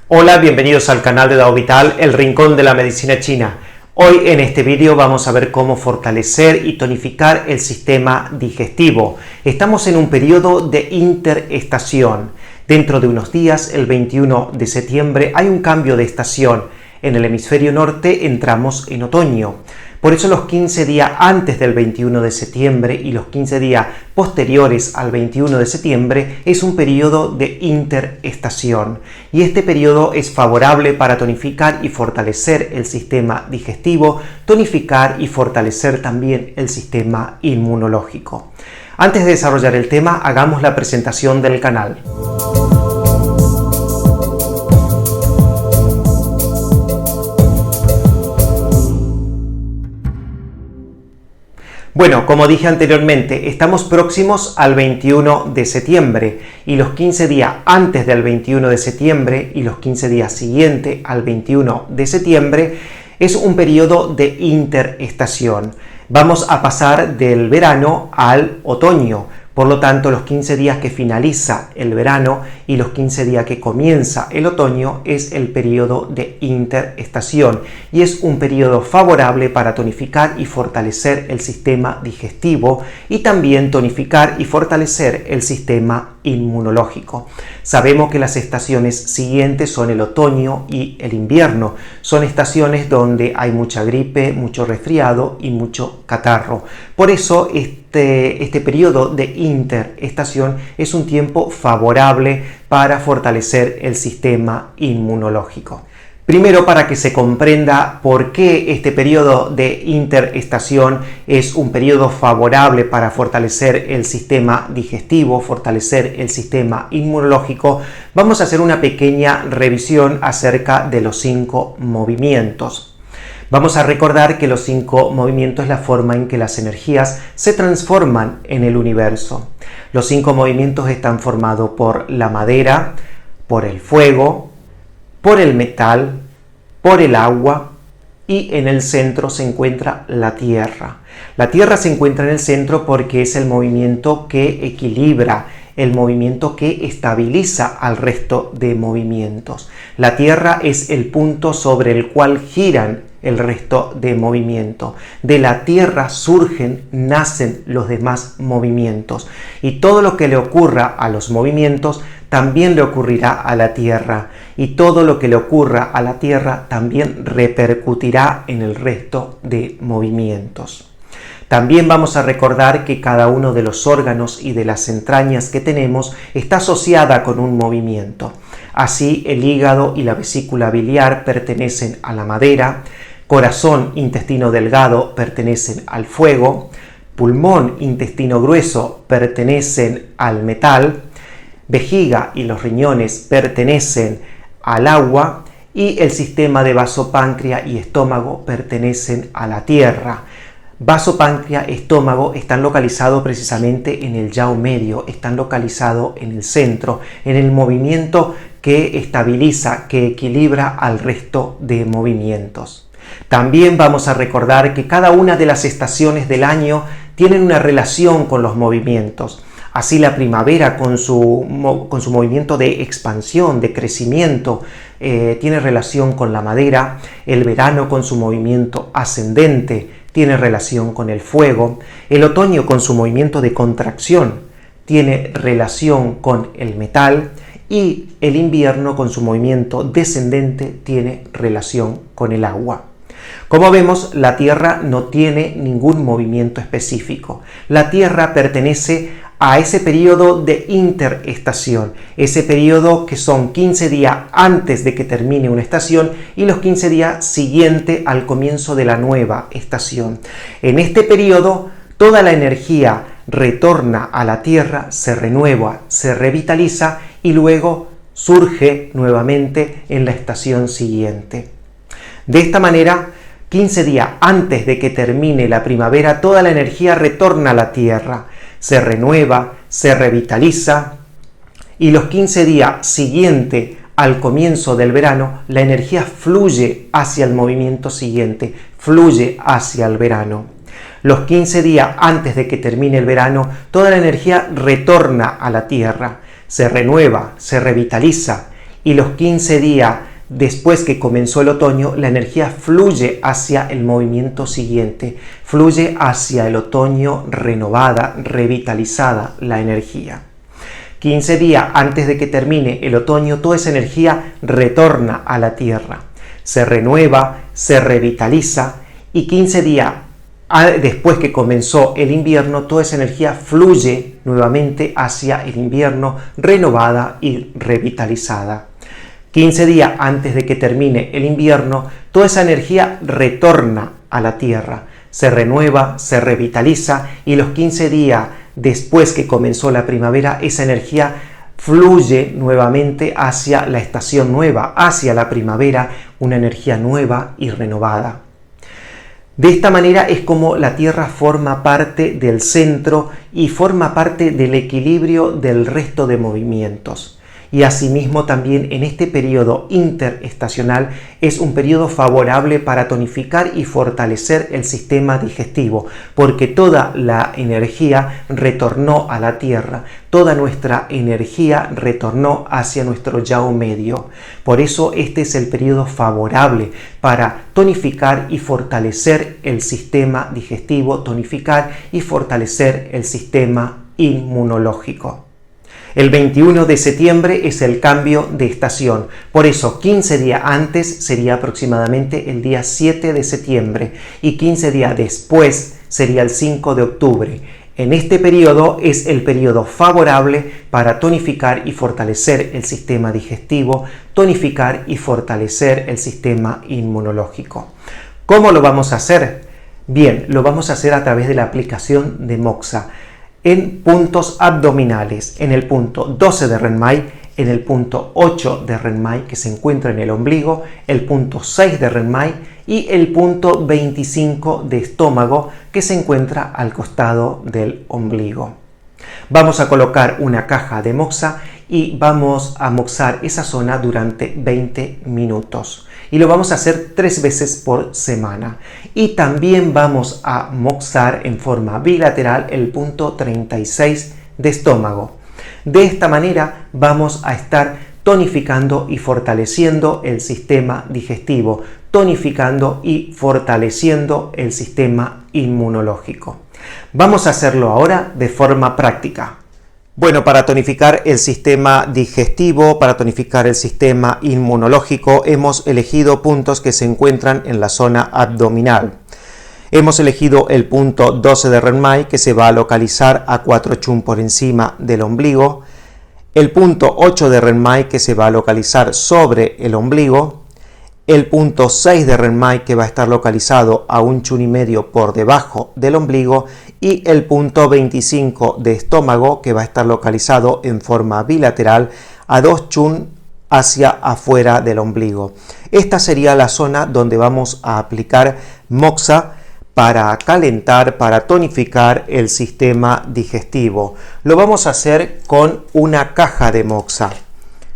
Hola, bienvenidos al canal de Dao Vital, el rincón de la medicina china. Hoy en este vídeo vamos a ver cómo fortalecer y tonificar el sistema digestivo. Estamos en un periodo de interestación. Dentro de unos días, el 21 de septiembre, hay un cambio de estación. En el hemisferio norte entramos en otoño. Por eso los 15 días antes del 21 de septiembre y los 15 días posteriores al 21 de septiembre es un periodo de interestación. Y este periodo es favorable para tonificar y fortalecer el sistema digestivo, tonificar y fortalecer también el sistema inmunológico. Antes de desarrollar el tema, hagamos la presentación del canal. Bueno, como dije anteriormente, estamos próximos al 21 de septiembre y los 15 días antes del 21 de septiembre y los 15 días siguientes al 21 de septiembre es un periodo de interestación. Vamos a pasar del verano al otoño. Por lo tanto, los 15 días que finaliza el verano y los 15 días que comienza el otoño es el periodo de interestación y es un periodo favorable para tonificar y fortalecer el sistema digestivo y también tonificar y fortalecer el sistema inmunológico. Sabemos que las estaciones siguientes son el otoño y el invierno. Son estaciones donde hay mucha gripe, mucho resfriado y mucho catarro. Por eso este periodo de interestación es un tiempo favorable para fortalecer el sistema inmunológico. Primero, para que se comprenda por qué este periodo de interestación es un periodo favorable para fortalecer el sistema digestivo, fortalecer el sistema inmunológico, vamos a hacer una pequeña revisión acerca de los 5 movimientos. Vamos a recordar que los 5 movimientos es la forma en que las energías se transforman en el universo. Los 5 movimientos están formados por la madera, por el fuego, por el metal, por el agua y en el centro se encuentra la tierra. La tierra se encuentra en el centro porque es el movimiento que equilibra, el movimiento que estabiliza al resto de movimientos. La tierra es el punto sobre el cual giran el resto de movimientos. De la tierra surgen, nacen los demás movimientos. Y todo lo que le ocurra a los movimientos también le ocurrirá a la tierra. Y todo lo que le ocurra a la tierra también repercutirá en el resto de movimientos. También vamos a recordar que cada uno de los órganos y de las entrañas que tenemos está asociada con un movimiento. Así, el hígado y la vesícula biliar pertenecen a la madera, corazón, intestino delgado pertenecen al fuego, pulmón, intestino grueso pertenecen al metal, vejiga y los riñones pertenecen al agua y el sistema de vaso, páncreas y estómago pertenecen a la tierra. Vaso, páncreas, estómago están localizados precisamente en el yao medio, están localizados en el centro, en el movimiento que estabiliza, que equilibra al resto de movimientos. También vamos a recordar que cada una de las estaciones del año tienen una relación con los movimientos. Así la primavera con su movimiento de expansión, de crecimiento, tiene relación con la madera. El verano con su movimiento ascendente tiene relación con el fuego. El otoño con su movimiento de contracción tiene relación con el metal. Y el invierno con su movimiento descendente tiene relación con el agua. Como vemos, la Tierra no tiene ningún movimiento específico. La Tierra pertenece a ese periodo de interestación, ese periodo que son 15 días antes de que termine una estación y los 15 días siguientes al comienzo de la nueva estación. En este periodo, toda la energía retorna a la Tierra, se renueva, se revitaliza y luego surge nuevamente en la estación siguiente. De esta manera, 15 días antes de que termine la primavera, toda la energía retorna a la Tierra, se renueva, se revitaliza y los 15 días siguientes al comienzo del verano, la energía fluye hacia el movimiento siguiente, fluye hacia el verano. Los 15 días antes de que termine el verano, toda la energía retorna a la Tierra, se renueva, se revitaliza y los 15 días después que comenzó el otoño, la energía fluye hacia el movimiento siguiente, fluye hacia el otoño renovada, revitalizada la energía. 15 días antes de que termine el otoño, toda esa energía retorna a la Tierra, se renueva, se revitaliza, y 15 días después que comenzó el invierno, toda esa energía fluye nuevamente hacia el invierno, renovada y revitalizada. 15 días antes de que termine el invierno, toda esa energía retorna a la Tierra, se renueva, se revitaliza, y los 15 días después que comenzó la primavera, esa energía fluye nuevamente hacia la estación nueva, hacia la primavera, una energía nueva y renovada. De esta manera es como la Tierra forma parte del centro y forma parte del equilibrio del resto de movimientos. Y asimismo también en este periodo interestacional es un periodo favorable para tonificar y fortalecer el sistema digestivo, porque toda la energía retornó a la Tierra, toda nuestra energía retornó hacia nuestro yao medio. Por eso este es el periodo favorable para tonificar y fortalecer el sistema digestivo, tonificar y fortalecer el sistema inmunológico. El 21 de septiembre es el cambio de estación, por eso 15 días antes sería aproximadamente el día 7 de septiembre y 15 días después sería el 5 de octubre. En este periodo es el periodo favorable para tonificar y fortalecer el sistema digestivo, tonificar y fortalecer el sistema inmunológico. ¿Cómo lo vamos a hacer? Bien, lo vamos a hacer a través de la aplicación de Moxa. En puntos abdominales, en el punto 12 de Renmai, en el punto 8 de Renmai que se encuentra en el ombligo, el punto 6 de Renmai y el punto 25 de estómago que se encuentra al costado del ombligo. Vamos a colocar una caja de Moxa y vamos a moxar esa zona durante 20 minutos. Y lo vamos a hacer 3 veces por semana. Y también vamos a moxar en forma bilateral el punto 36 de estómago. De esta manera vamos a estar tonificando y fortaleciendo el sistema digestivo, tonificando y fortaleciendo el sistema inmunológico. Vamos a hacerlo ahora de forma práctica. Bueno, para tonificar el sistema digestivo, para tonificar el sistema inmunológico, hemos elegido puntos que se encuentran en la zona abdominal. Hemos elegido el punto 12 de Renmai, que se va a localizar a 4 chun por encima del ombligo, el punto 8 de Renmai, que se va a localizar sobre el ombligo, el punto 6 de Renmai, que va a estar localizado a 1 chun y medio por debajo del ombligo, y el punto 25 de estómago, que va a estar localizado en forma bilateral a 2 chun hacia afuera del ombligo. Esta sería la zona donde vamos a aplicar Moxa para calentar, para tonificar el sistema digestivo. Lo vamos a hacer con una caja de Moxa.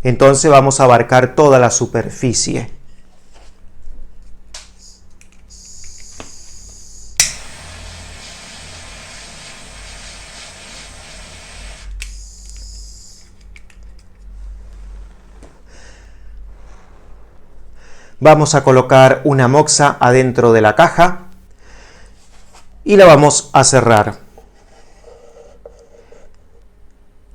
Entonces vamos a abarcar toda la superficie. Vamos a colocar una moxa adentro de la caja y la vamos a cerrar.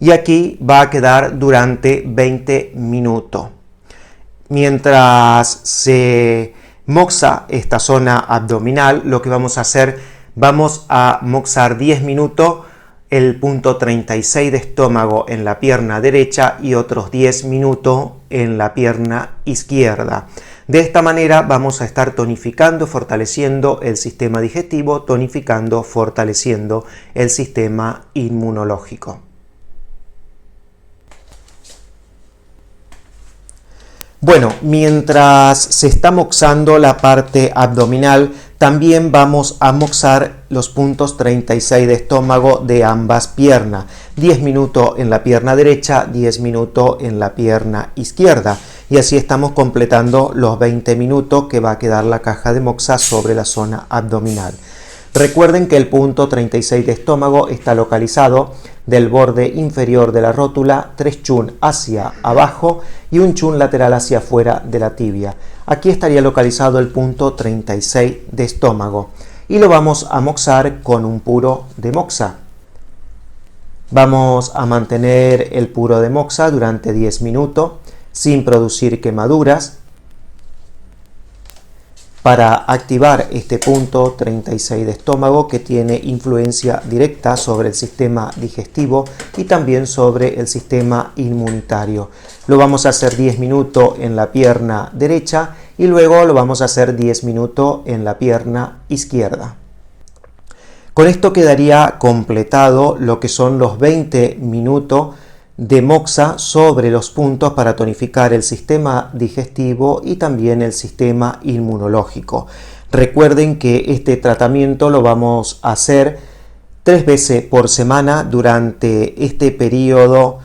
Y aquí va a quedar durante 20 minutos. Mientras se moxa esta zona abdominal, lo que vamos a hacer, vamos a moxar 10 minutos el punto 36 de estómago en la pierna derecha y otros 10 minutos en la pierna izquierda. De esta manera vamos a estar tonificando, fortaleciendo el sistema digestivo, tonificando, fortaleciendo el sistema inmunológico. Bueno, mientras se está moxando la parte abdominal, también vamos a moxar los puntos 36 de estómago de ambas piernas. 10 minutos en la pierna derecha, 10 minutos en la pierna izquierda. Y así estamos completando los 20 minutos que va a quedar la caja de Moxa sobre la zona abdominal. Recuerden que el punto 36 de estómago está localizado del borde inferior de la rótula, 3 chun hacia abajo y un chun lateral hacia afuera de la tibia. Aquí estaría localizado el punto 36 de estómago y lo vamos a moxar con un puro de moxa. Vamos a mantener el puro de moxa durante 10 minutos sin producir quemaduras. Para activar este punto 36 de estómago que tiene influencia directa sobre el sistema digestivo y también sobre el sistema inmunitario. Lo vamos a hacer 10 minutos en la pierna derecha y luego lo vamos a hacer 10 minutos en la pierna izquierda. Con esto quedaría completado lo que son los 20 minutos de moxa sobre los puntos para tonificar el sistema digestivo y también el sistema inmunológico. Recuerden que este tratamiento lo vamos a hacer 3 veces por semana durante este periodo